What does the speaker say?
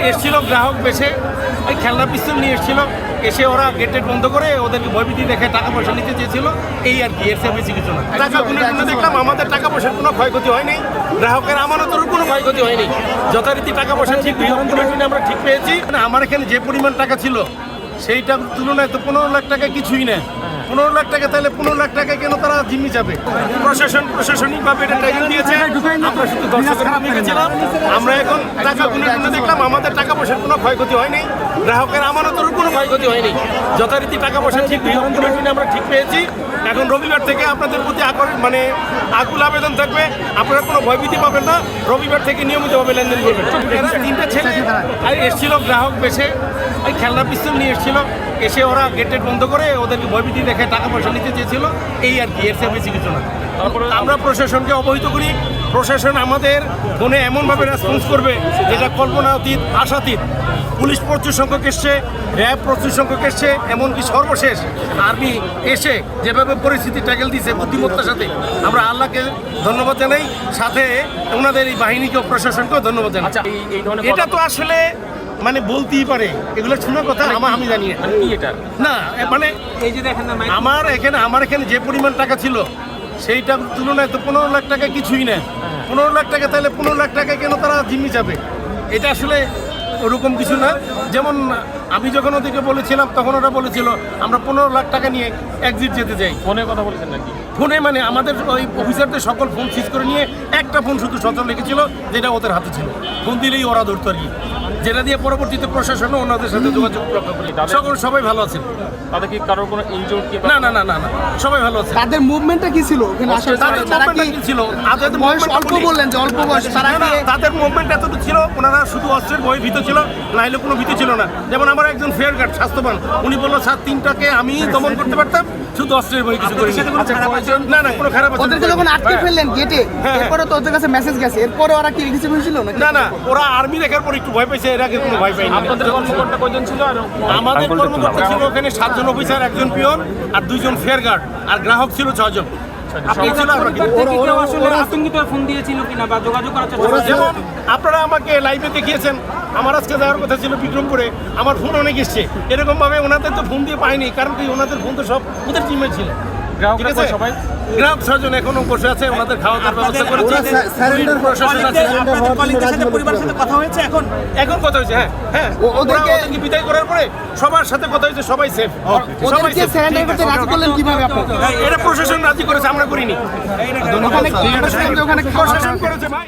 এসেছিল গ্রাহক বেশে ওই খেলনা পিস্তল নিয়ে এসেছিল, এসে ওরা গেটের বন্ধ করে ওদেরকে ভয়ভীতি দেখে টাকা পয়সা নিতে চেয়েছিল, এই আর কি, এর চেয়ে বেশি কিছু না। টাকা গুনে দেখলাম আমাদের টাকা পয়সার কোনো ক্ষয়ক্ষতি হয়নি, গ্রাহকের আমানতেরও কোনো ক্ষয়ক্ষতি হয়নি, যথারীতি টাকা পয়সা ঠিক আমরা ঠিক পেয়েছি। আমার এখানে যে পরিমাণ টাকা ছিল সেইটার তুলনায় তো 15 লাখ টাকা কিছুই না। 15 লাখ টাকা, তাহলে 15 লাখ টাকা কেন তারা জিম্মি যাবে? প্রশাসনিকভাবে এটা ট্রাইনিং দিয়েছে, আমরা শুধু দর্শকের গেছিলাম। আমরা এখন টাকা গুনে দেখলাম আমাদের টাকা পয়সার কোনো ক্ষয়ক্ষতি হয়নি, গ্রাহকের আমানতেরও কোনো ক্ষয়ক্ষতি হয়নি, যথারীতি টাকা পয়সা ঠিক আমরা ঠিক পেয়েছি। এখন রবিবার থেকে আপনাদের প্রতি আকুল আবেদন থাকবে, আপনারা কোনো ভয়ভীতি পাবেন না, রবিবার থেকে নিয়মিতভাবে লেনদেন করবেন। এরা 3টে ছেলে এসেছিল গ্রাহক বেশে ওই খেলনা পিস্তল নিয়ে এসেছিল, এসে ওরা গেটের বন্ধ করে ওদেরকে ভয়ভীতি দেখে টাকা পয়সা নিতে চেয়েছিল, এই আর কি, এর চেয়ে বেশি কিছু না। আমরা প্রশাসনকে অবহিত করি, প্রশাসন আমাদের ফোনে এমনভাবে রেসপন্স করবে যেটা কল্পনাতীত, আশাতীত। পুলিশ প্রচুর সংখ্যক এসছে, র্যাব প্রচুর সংখ্যক এসছে, এমনকি সর্বশেষ আর্মি এসে যেভাবে পরিস্থিতি ট্যাকেল দিয়েছে বুদ্ধিমত্তার সাথে, আমরা আল্লাহকে ধন্যবাদ জানাই, সাথে ওনাদের এই বাহিনীকেও, প্রশাসনকেও ধন্যবাদ জানাই। এটা তো আসলে বলতেই পারে, এগুলো শোনার কথা আমি জানি না। এই যে দেখেন আমার এখানে যে পরিমাণ টাকা ছিল সেইটার তুলনায় তো 15 লাখ টাকা কিছুই না। 15 লাখ টাকা, তাহলে 15 লাখ টাকা কেন তারা জিম্মি যাবে? এটা আসলে ওরকম কিছু না। যেমন আমি যখন ওদেরকে বলেছিলাম তখন ওরা বলেছিল আমরা 15 লাখ টাকা নিয়ে এক্সিট যেতে চাই। ফোনে কথা বলেছেন নাকি? ফোনে আমাদের ওই অফিসারদের সকল ফোন সিজ করে নিয়ে একটা ফোন শুধু সচল রেখেছিল, যেটা ওদের হাতে ছিল। ফোন দিলেই ওরা ধরতো আর কি, যেটা দিয়ে পরবর্তীতে প্রশাসনও ওনাদের সাথে যোগাযোগ রক্ষা করি। সবাই ভালো আছেন। তাদের কি কারোর কোনো ইনজুরি? না, সবাই ভালো আছে। তাদের মুভমেন্টটা কি ছিল? অল্প বললেন যে অল্প বয়স, তাদের মুভমেন্ট এতটুকু ছিল, ওনারা শুধু অস্ত্রের ভয়ে ভীত ছিল, নাইলে কোনো ভীতি ছিল না। যেমন আমার একজন ফেয়ার গার্ড স্বাস্থ্যবান, উনি বললো স্যার 3টাকে আমি দমন করতে পারতাম, শুধু অস্ত্রের ভয়ে কিছু করি না। কোনো খারাপ ওদেরকে যখন আটকে ফেললেন গেটে, এরপরে তো ওদের কাছে মেসেজ গেছে, এরপরে ওরা কি কিছু বলছিল না, ওরা আর্মি দেখার পর একটু ভয় পেয়েছে, এর আগে কোনো ভয় পায়নি। আপনাদের কর্মকর্তা কয়জন ছিল? আর আমাদের কর্মকর্তা ছিল ওখানে 7 জন অফিসার, 1 জন পিয়ন আর 2 জন ফেয়ার গার্ড, আর গ্রাহক ছিল 6 জন। যেমন আপনারা আমাকে লাইভে দেখিয়েছেন, আমার আজকে যাওয়ার কথা ছিল বিক্রমপুরে, আমার ফোন অনেক এসছে, এরকম ভাবে ওনাদের তো ফোন দিয়ে পাইনি, কারণ কি ওনাদের ফোন তো সব ওদের টিমে ছিল। ঠিক আছে, গ্রাহক 6 জন এখনো বসে আছে, ওনাদের খাওয়া দাওয়ার ব্যবস্থা করেছে। কথা হয়েছে এখন কথা হয়েছে, হ্যাঁ ওদেরকে বিদায় করার পরে সবার সাথে কথা হয়েছে, সবাই সেফ। এটা প্রশাসন রাজি করেছে, আমরা করিনি, প্রশাসন করেছে ভাই।